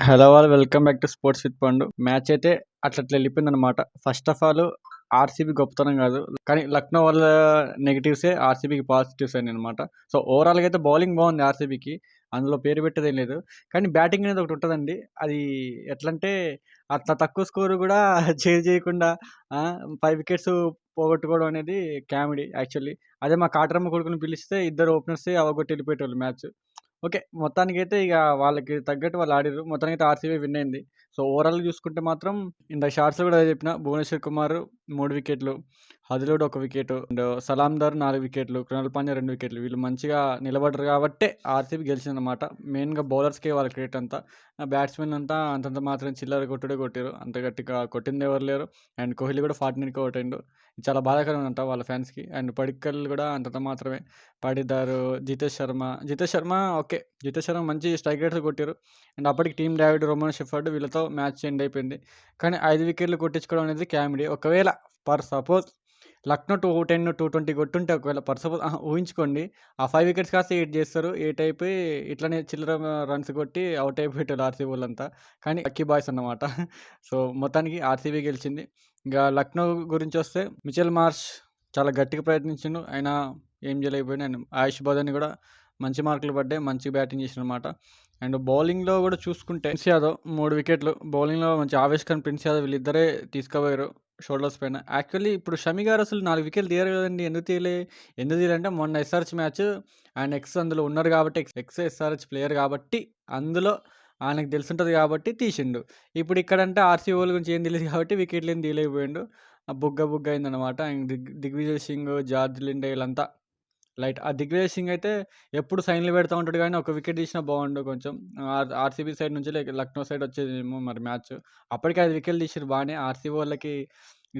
Hello all welcome back to sports with పండు. Match అయితే అట్లా వెళ్ళిపోయిందనమాట. ఫస్ట్ ఆఫ్ ఆల్ ఆర్సీబీ గొప్పతనం కాదు, కానీ లక్నో వాళ్ళ నెగిటివ్సే ఆర్సీబీకి పాజిటివ్స్ అని అనమాట. సో ఓవరాల్గా అయితే బౌలింగ్ బాగుంది ఆర్సీబీకి, అందులో పేరు పెట్టేదేం లేదు. కానీ బ్యాటింగ్ అనేది ఒకటి ఉంటుందండి. అది ఎట్లంటే అట్లా తక్కువ స్కోరు కూడా చేజ్ చేయకుండా 5 వికెట్స్ పోగొట్టుకోవడం అనేది కామెడీ యాక్చువల్లీ. అదే మా కాటరమ్మ కొడుకుని పిలిస్తే ఇద్దరు ఓపెనర్స్ అవగొట్టి వెళ్ళిపోయేటోళ్ళు మ్యాచ్. ఓకే. మొత్తానికైతే ఇక వాళ్ళకి తగ్గట్టు వాళ్ళు ఆడిర్రు. మొత్తానికైతే ఆర్‌సీబీ విన్ అయింది. సో, ఓవరాల్‌గా చూసుకుంటే మాత్రం ఇందాక షార్ట్స్‌లో కూడా అదే చెప్పిన. 'భువనేశ్వర్ కుమార్' 3 వికెట్లు, 'అదిలోడ్' 1 వికెటు, అండ్ 'సలాందర్' 4 వికెట్లు, 'కృణాల్ పాండ్యా' 2 వికెట్లు. వీళ్ళు మంచిగా నిలబడ్డారు కాబట్టే ఆర్‌సీబీ గెలిచిందనమాట. మెయిన్‌గా బౌలర్స్‌కే వాళ్ళ క్రెడిట్ అంతా. బ్యాట్స్‌మెన్ అంతా అంతంత మాత్రం చిల్లర కొట్టుడే కొట్టిర్రు. అంత గట్టిగా కొట్టిందెవరు లేరు. అండ్ కోహ్లీ కూడా 49కి ఔట్ అయిండు. ఇది చాలా బాధాకరమంట వాళ్ళ ఫ్యాన్స్‌కి. అండ్ పడిక్కల్ కూడా అంతంత మాత్రమే. పాడిద్దారు, జితేష్ శర్మ ఓకే. జితేష్ శర్మ మంచి స్ట్రైక్ రేట్స్ కొట్టారు. అండ్ అప్పటికి టీమ్ డేవిడ్, రోమన్ షెఫర్డ్ వీళ్ళతో మ్యాచ్ ఎండ్ అయిపోయింది. కానీ 5 వికెట్లు కొట్టించుకోవడం అనేది కామెడీ. ఒకవేళ ఫర్ సపోజ్ లక్నో 210, 220 కొట్టుంటే, ఒకవేళ ఫర్ సపోజ్ ఊహించుకోండి. ఆ 5 వికెట్స్ కాస్త 8 చేస్తారు. 8 అయిపోయి ఇట్లనే చిల్లర రన్స్ కొట్టి అవుట్ అయిపోయేటోళ్ళు ఆర్సీబీ వాళ్ళంతా. కానీ లక్కీ బాయ్స్ అన్నమాట. సో, మొత్తానికి ఆర్సీబీ గెలిచింది. ఇంకా లక్నో గురించి వస్తే మిచెల్ మార్ష్ చాలా గట్టిగా ప్రయత్నించిండు. అయినా ఏం చేయలేకపోయిండు. అండ్ ఆయుష్ బదన్ని కూడా మంచి మార్కులు పడ్డాయి. మంచిగా బ్యాటింగ్ చేసిండనమాట. అండ్ బౌలింగ్‌లో కూడా చూసుకుంటే ప్రిన్స్ యాదవ్ 3 వికెట్లు. బౌలింగ్‌లో మంచి ఆవేష్ ఖాన్, ప్రిన్స్ యాదవ్ వీళ్ళిద్దరే తీసుకుపోయారు షోల్డర్స్ పైన. యాక్చువల్లీ ఇప్పుడు షమి గారు అసలు 4 వికెట్లు తీయరు కదండీ! ఎందుకు తీయలేదంటే మొన్న ఎస్ఆర్‌హెచ్ మ్యాచ్ ఆయన అందులో ఉన్నారు కాబట్టి, ఎస్ఆర్‌హెచ్ ప్లేయర్ కాబట్టి, అందులో ఆయనకు తెలిసుంటది కాబట్టి తీసిండు. ఇప్పుడు ఇక్కడంటే ఆర్‌సీబీ వోళ్ళ గురించి ఏం తెలీదు కాబట్టి వికెట్లేం తీయలేకపోయిండు. బుగ్గ అయిందనమాట. And Digvijay Singh, George Linde వీళ్ళంతా లైట్. ఆ దిగ్విజయ్ సింగ్ అయితే ఎప్పుడు సైన్‌లు పెడతా ఉంటాడు గానీ, ఒక వికెట్ తీసినా బాగుండు కొంచెం. ఆర్‌సీబీ సైడ్ నుంచి లక్నో సైడ్ వచ్చేదేమో మరి మ్యాచ్. అప్పటికి 5 వికెట్లు తీసిర్రు బానే. ఆర్‌సీబీ వాళ్ళకి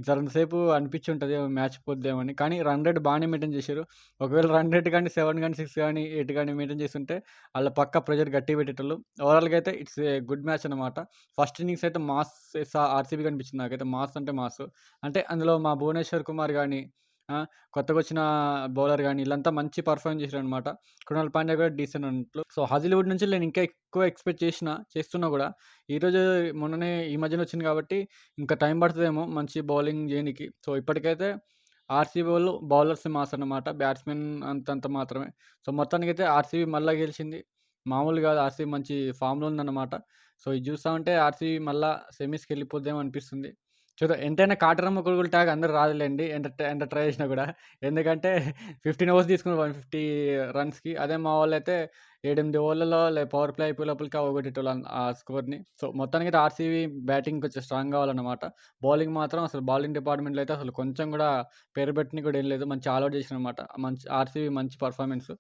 జరంసేపు అనిపించుంటది మ్యాచ్ పోద్దేమని. కానీ రన్ రేట్ బానే మెయింటైన్ చేసిర్రు. ఒకవేళ రన్ రేట్ గానీ 7 గానీ, 6 గానీ, 8 గానీ మెయింటైన్ చేసుంటే ఆళ్ళు పక్కా ప్రెషర్ గట్టిగా పెట్టేటోళ్ళు. ఓవరాల్‌గా అయితే ఇట్స్ ఏ గుడ్ మ్యాచ్ అనమాట. ఫస్ట్ ఇన్నింగ్స్ అయితే మాస్ ఆర్‌సీబీ కనిపించింది నాకైతే. మాస్ అంటే మాస్. అంటే అందులో మా భువనేశ్వర్ కుమార్ గానీ, ఆ! కొత్తగొచ్చిన బౌలర్ గాని ఈళ్ళంతా మంచి పెర్ఫార్మ్ చేశారనమాట. కృణాల్ పాండ్యా కూడా డీసెంట్ అన్నట్లు. సో, హాజిల్‌వుడ్ నుంచి నేను ఇంకా ఎక్కువ ఎక్స్‌పెక్ట్ చేస్తున్నా గూడా, ఈరోజు మొన్ననే ఈ మధ్యన వచ్చింది కాబట్టి ఇంకా టైం పడతదేమో మంచి బౌలింగ్ జేయనీకి. సో, ఇప్పటికైతే ఆర్‌సీబీ వోళ్ళు బౌలర్స్ మాస్ అన్నమాట. బ్యాట్స్‌మెన్ అంతంత మాత్రమే. సో, మొత్తానికైతే ఆర్‌సీబీ మళ్ళా గెలిచింది. మామూలు గాదు, ఆర్‌సీబీ మంచి ఫామ్‌లో ఉందన్నమాట. సో, ఇది చూస్తా ఉంటే ఆర్‌సీబీ మళ్ళా సెమీస్‌కెళ్ళిపోద్దేమో అనిపిస్తుంది. చూద్దాం. ఎంతైనా కాటరమ్మ కొడుకుల ట్యాగ్ అందరికి రాదులేండి. ఎంత ట్రై చేసినా గూడా. ఎందుకంటే 15 ఓవర్స్ తీసుకున్నారు 150 రన్స్‌కి. అదే మా వోళ్ళైతే 7, 8 ఓవర్లలో పవర్ ప్లే అయిపోయే లోపలికి అవగొట్టేటోళ్ళు ఆ స్కోర్‌ని. సో, మొత్తానికైతే ఆర్‌సీబీ బ్యాటింగ్ కొంచెం స్ట్రాంగ్ కావాలన్నమాట. బౌలింగ్ మాత్రం అసలు బౌలింగ్ డిపార్ట్‌మెంట్‌లో అయితే అసలు కొంచెం గూడా పేరు పెట్టనీకి కూడా ఏం లేదు. మంచి ఆల్ ఔట్ చేసిరన్నమాట. మంచి ఆర్‌సీబీ మంచి పెర్ఫార్మెన్స్.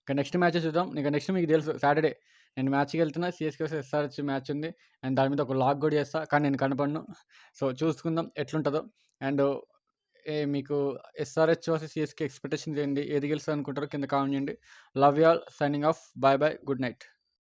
ఇక నెక్స్ట్ మ్యాచెస్ చూద్దాం. ఇక నెక్స్ట్ మీకు తెలుసు సాటర్‌డే నేను మ్యాచ్‌కెళ్తున్నా. సీఎస్‌కే వర్సెస్ ఎస్ఆర్‌హెచ్ మ్యాచ్ ఉంది. అండ్ దాని మీద ఒక లాగ్ గూడా చేస్తా. కానీ నేను కనపడను. సో, చూసుకుందాం ఎట్లుంటదో. అండ్ మీకు ఎస్ఆర్‌హెచ్ వర్సెస్ సీఎస్‌కే ఎక్స్‌పెక్టేషన్స్ ఏంటి? ఏది గెలుస్తదనుకుంటారో కింద కామెంట్ చేయండి. Love you all. Signing off. By. Good night.